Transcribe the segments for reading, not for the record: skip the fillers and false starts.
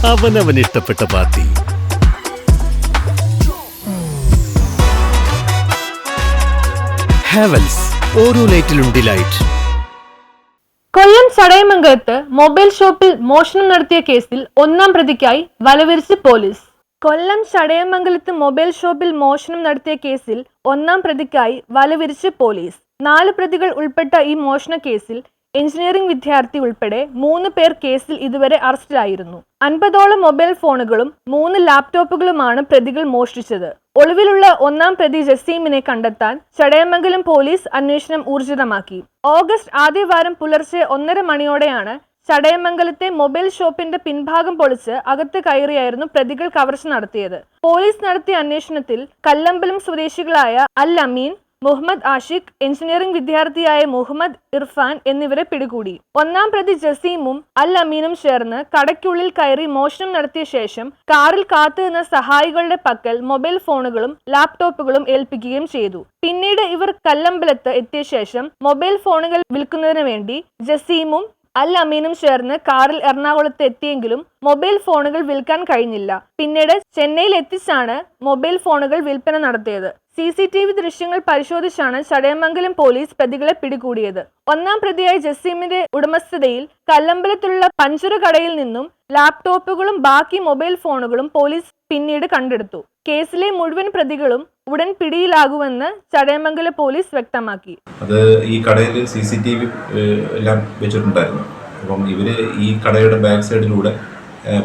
അവനവൻ ഇഷ്ടപ്പെട്ട പാർട്ടി. ഹാവൽസ്, ഓരോ ലൈറ്റിലും ഡിലൈറ്റ്. കൊല്ലം ചടയമംഗലത്ത് മൊബൈൽ ഷോപ്പിൽ മോഷണം നടത്തിയ കേസിൽ ഒന്നാം പ്രതിക്കായി വലവിരിച്ച് പോലീസ്. കൊല്ലം ചടയമംഗലത്ത് മൊബൈൽ ഷോപ്പിൽ മോഷണം നടത്തിയ കേസിൽ ഒന്നാം പ്രതിക്കായി വലവിരിച്ച് പോലീസ്. 4 പ്രതികൾ ഉൾപ്പെട്ട ഈ മോഷണ കേസിൽ എഞ്ചിനീയറിംഗ് വിദ്യാർത്ഥി ഉൾപ്പെടെ 3 പേർ കേസിൽ ഇതുവരെ അറസ്റ്റിലായിരുന്നു. 50ഓളം മൊബൈൽ ഫോണുകളും 3 ലാപ്ടോപ്പുകളുമാണ് പ്രതികൾ മോഷ്ടിച്ചത്. ഒളിവിലുള്ള ഒന്നാം പ്രതി ജസീമിനെ കണ്ടെത്താൻ ചടയമംഗലം പോലീസ് അന്വേഷണം ഊർജിതമാക്കി. ഓഗസ്റ്റ് ആദ്യവാരം പുലർച്ചെ 1:30 മണിയോടെയാണ് ചടയമംഗലത്തെ മൊബൈൽ ഷോപ്പിന്റെ പിൻഭാഗം പൊളിച്ച് അകത്ത് കയറിയായിരുന്നു പ്രതികൾ കവർച്ച നടത്തിയത്. പോലീസ് നടത്തിയ അന്വേഷണത്തിൽ കല്ലമ്പലം സ്വദേശികളായ അൽ അമീൻ, മുഹമ്മദ് ആഷിഖ്, എഞ്ചിനീയറിംഗ് വിദ്യാർത്ഥിയായ മുഹമ്മദ് ഇർഫാൻ എന്നിവരെ പിടികൂടി. ഒന്നാം പ്രതി ജസീമും അൽ അമീനും ചേർന്ന് കടയ്ക്കുള്ളിൽ കയറി മോഷണം നടത്തിയ ശേഷം കാറിൽ കാത്തുനിന്ന സഹായികളുടെ പക്കൽ മൊബൈൽ ഫോണുകളും ലാപ്ടോപ്പുകളും ഏൽപ്പിക്കുകയും ചെയ്തു. പിന്നീട് ഇവർ കല്ലമ്പലത്ത് എത്തിയ ശേഷം മൊബൈൽ ഫോണുകൾ വിൽക്കുന്നതിന് വേണ്ടി ജസീമും അൽ അമീനും ചേർന്ന് കാറിൽ എറണാകുളത്ത് എത്തിയെങ്കിലും മൊബൈൽ ഫോണുകൾ വിൽക്കാൻ കഴിഞ്ഞില്ല. പിന്നീട് ചെന്നൈയിൽ എത്തിച്ചാണ് മൊബൈൽ ഫോണുകൾ വിൽപ്പന നടത്തിയത്. CCTV ദൃശ്യങ്ങൾ പരിശോധിച്ചാണ് ചടയമംഗലം പോലീസ് പ്രതികളെ പിടികൂടിയത്. ഒന്നാം പ്രതിയായ ജസീമിന്റെ ഉടമസ്ഥതയിൽ കല്ലമ്പലത്തുള്ള പഞ്ചർ കടയിൽ നിന്നും ലാപ്ടോപ്പുകളും ബാക്കി മൊബൈൽ ഫോണുകളും പോലീസ് പിന്നീട് കണ്ടെടുത്തു. കേസിലെ മുഴുവൻ പ്രതികളും ഉടൻ പിടിയിലാകുമെന്ന് ചടയമംഗലം പോലീസ് വ്യക്തമാക്കി. അത് ഈ കടയിൽ CCTV എല്ലാം വെച്ചിട്ടുണ്ടായിരുന്നു. അപ്പം ഇവര് ഈ കടയുടെ ബാക്ക് സൈഡിലൂടെ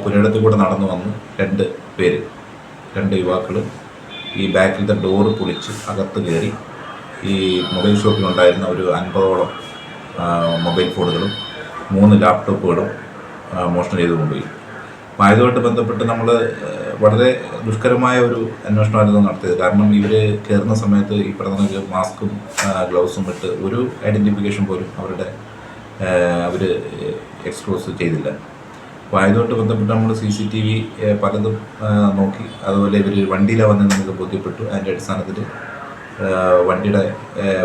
പുരയിടത്തിൽ കൂടെ നടന്നു വന്ന് 2 യുവാക്കൾ ഈ ബാക്കിലത്തെ ഡോറ് പൊളിച്ച് അകത്ത് കയറി ഈ മൊബൈൽ ഷോപ്പിലുണ്ടായിരുന്ന ഒരു 50ഓളം മൊബൈൽ ഫോണുകളും 3 ലാപ്ടോപ്പുകളും മോഷണം ചെയ്ത് കൊണ്ടുപോയി. അപ്പം അതുമായിട്ട് ബന്ധപ്പെട്ട് നമ്മൾ വളരെ ദുഷ്കരമായ ഒരു അന്വേഷണമായിരുന്നു നടത്തിയത്. കാരണം ഇവർ കയറുന്ന സമയത്ത് ഈ പറഞ്ഞ മാസ്കും ഗ്ലൗസും ഇട്ട് ഒരു ഐഡൻറ്റിഫിക്കേഷൻ പോലും അവർ എക്സ്പോസ് ചെയ്തില്ല. അപ്പോൾ അതുമായിട്ട് ബന്ധപ്പെട്ട് നമ്മൾ CCTV പലതും നോക്കി. അതുപോലെ ഇവർ വണ്ടിയിലാണ് വന്ന് നമുക്ക് ബോധ്യപ്പെട്ടു. അതിൻ്റെ അടിസ്ഥാനത്തിൽ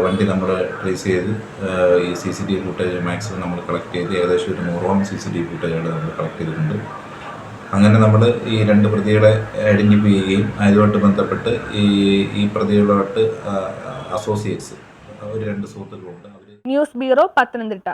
വണ്ടി നമ്മൾ ട്രേസ് ചെയ്ത് ഈ CCTV ഫുട്ടേജ് മാക്സിമം നമ്മൾ കളക്ട് ചെയ്ത് ഏകദേശം ഒരു 100ഓളം CCTV ഫുട്ടേജുകൾ നമ്മൾ കളക്ട് ചെയ്തിട്ടുണ്ട്. അങ്ങനെ നമ്മൾ ഈ 2 പ്രതികളെ ഐഡൻറ്റിഫൈ ചെയ്യുകയും അതുമായിട്ട് ബന്ധപ്പെട്ട് ഈ പ്രതികളുമായിട്ട് അസോസിയേറ്റ്സ് ഒരു 2 സുഹൃത്തുക്കളുണ്ട്. News bureau, Pathanamthitta.